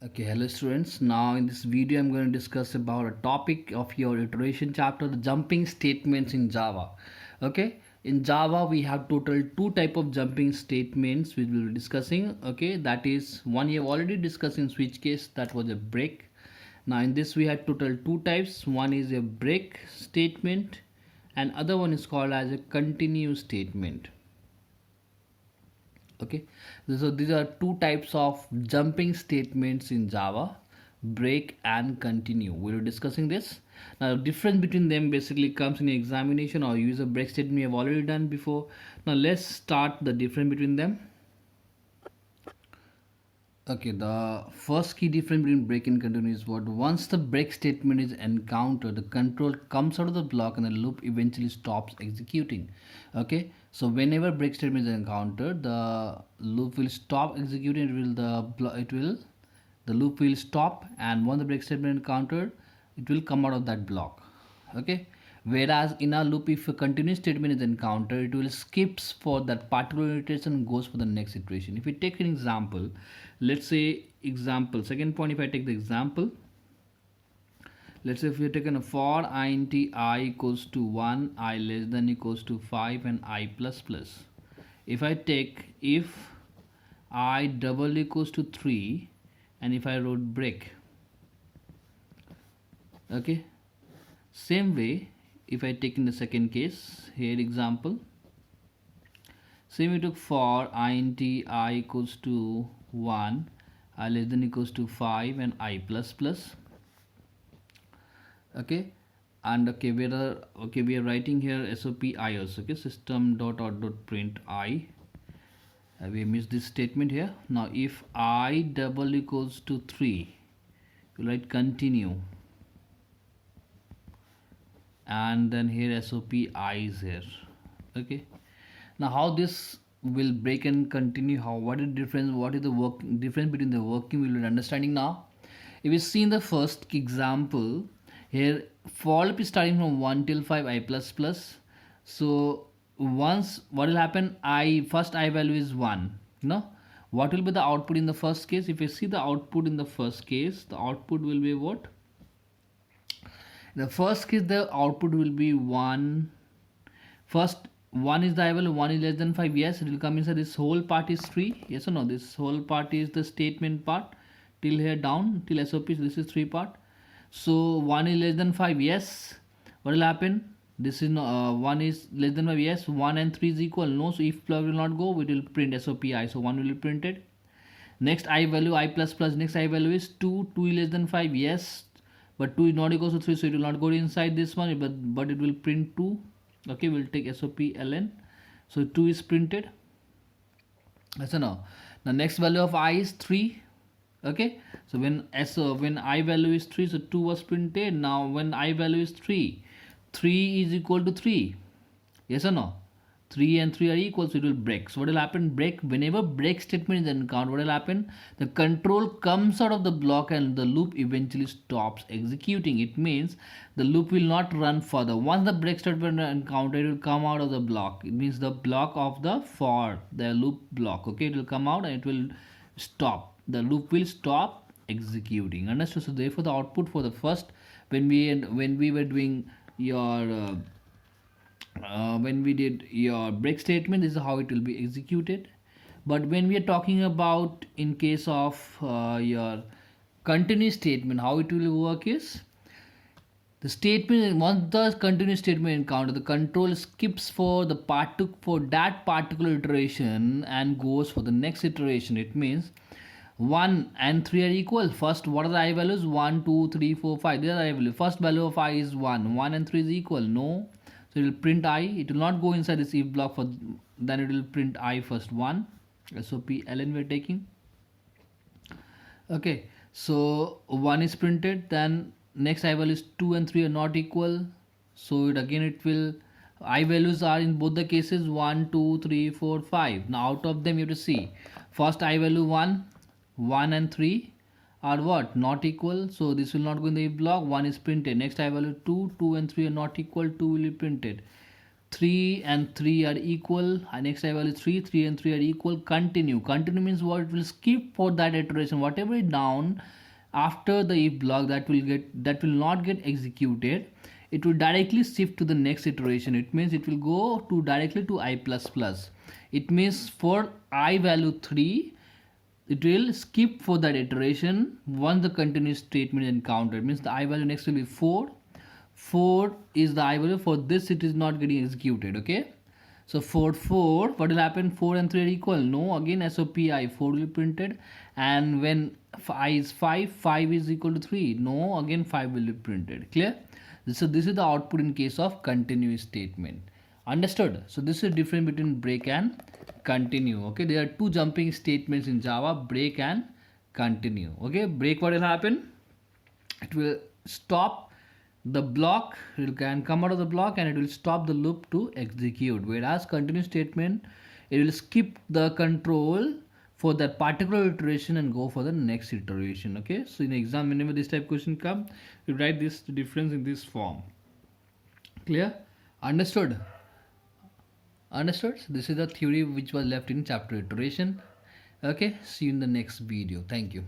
Okay, hello students. Now in this video I'm going to discuss about a topic of your iteration chapter, the jumping statements in Java. Okay, in Java we have total two type of jumping statements which we'll be discussing. Okay, that is one you have already discussed in switch case, that was a break. Now in this we had total two types. One is a break statement and other one is called as a continue statement. Okay, so these are two types of jumping statements in Java: break and continue. We were discussing this. Now the difference between them basically comes in examination or use a break statement we have already done before. Now let's start the difference between them. Okay, the first key difference between break and continue is what: once the break statement is encountered, the control comes out of the block and the loop eventually stops executing. Okay, so whenever break statement is encountered, the loop will stop executing. The loop will stop, and once the break statement encountered, it will come out of that block. Okay, whereas in a loop, if a continuous statement is encountered, it will skips for that particular iteration and goes for the next iteration. If we take an example, let's say example second point, if I take the example, let's say if we have taken a for int I equals to 1, I less than equals to 5 and I plus plus. If I take if I double equals to 3 and if I wrote break. Okay, same way if I take in the second case, here example, same we took for int I equals to 1, I less than equals to 5 and I plus plus. Okay, and okay we are writing here sop I also. Okay, system dot out dot print I. We missed this statement here. Now if I double equals to 3, you write continue, and then here sop I is here. Okay, now how this will break and continue, how, what is the difference, what is the difference between the working, we will be understanding now. If you see in the first example, here for loop is starting from 1 till 5 I plus plus. So once what will happen, I first I value is 1. No, what will be the output in the first case? If you see the output in the first case, the output will be what? In the first case the output will be 1. First 1 is the I value, 1 is less than 5. Yes, it will come inside. This whole part is 3. Yes or no? This whole part is the statement part till here down till SOP. This is 3 part. So 1 is less than 5. Yes. What will happen? This is 1 is less than 5. Yes. 1 and 3 is equal. No. So if plug will not go, we will print SOP I. So 1 will be printed. Next I value I plus plus. Next I value is 2. 2 is less than 5. Yes. But 2 is not equal to 3. So it will not go inside this one. But it will print 2. Okay. We'll take SOP ln. So 2 is printed. So now the next value of I is 3. Okay, so when I value is 3, so 2 was printed. Now when I value is 3, 3 is equal to 3. Yes or no? 3 and 3 are equal, so it will break. So what will happen? Break, whenever break statement is encountered, what will happen? The control comes out of the block and the loop eventually stops executing. It means the loop will not run further. Once the break statement is encountered, it will come out of the block. It means the block of the for the loop block. Okay, it will come out and it will stop. The loop will stop executing. Understood? So therefore the output for the first, when we were doing your when we did your break statement, this is how it will be executed. But when we are talking about in case of your continuous statement, how it will work is, the statement, once the continuous statement encounter, the control skips for that particular iteration and goes for the next iteration. It means 1 and 3 are equal. First, what are the I values? 1, 2, 3, 4, 5. These are I values. First value of I is 1. 1 and 3 is equal. No. So it will print I. It will not go inside this if block, for then it will print I first 1. SOP ln we are taking. Okay. So 1 is printed. Then next I value is 2 and 3 are not equal. So it will I values are in both the cases 1, 2, 3, 4, 5. Now out of them you have to see. First I value 1 and 3 are what? Not equal. So this will not go in the if block. 1 is printed. Next I value 2 and 3 are not equal. 2 will be printed. 3 and 3 are equal. Next I value 3, 3 and 3 are equal. Continue means what? It will skip for that iteration, whatever is down after the if block, that will not get executed. It will directly shift to the next iteration. It means it will go to directly to I plus plus. It means for I value 3, it will skip for that iteration once the continuous statement is encountered. Means the I value next will be 4. 4 is the I value. For this it is not getting executed. Okay, so for 4 what will happen? 4 and 3 are equal. No, again SOP I 4 will be printed. And when I is 5, 5 is equal to 3. No, again 5 will be printed. Clear? So this is the output in case of continuous statement. Understood? So this is difference between break and continue. Okay, there are two jumping statements in Java: break and continue. Okay, break, what will happen? It will stop the block, it can come out of the block and it will stop the loop to execute. Whereas continue statement, it will skip the control for that particular iteration and go for the next iteration. Okay, so in the exam, whenever this type of question come, you write this difference in this form. Clear? Understood? Understood? So this is the theory which was left in chapter iteration. Okay, see you in the next video. Thank you.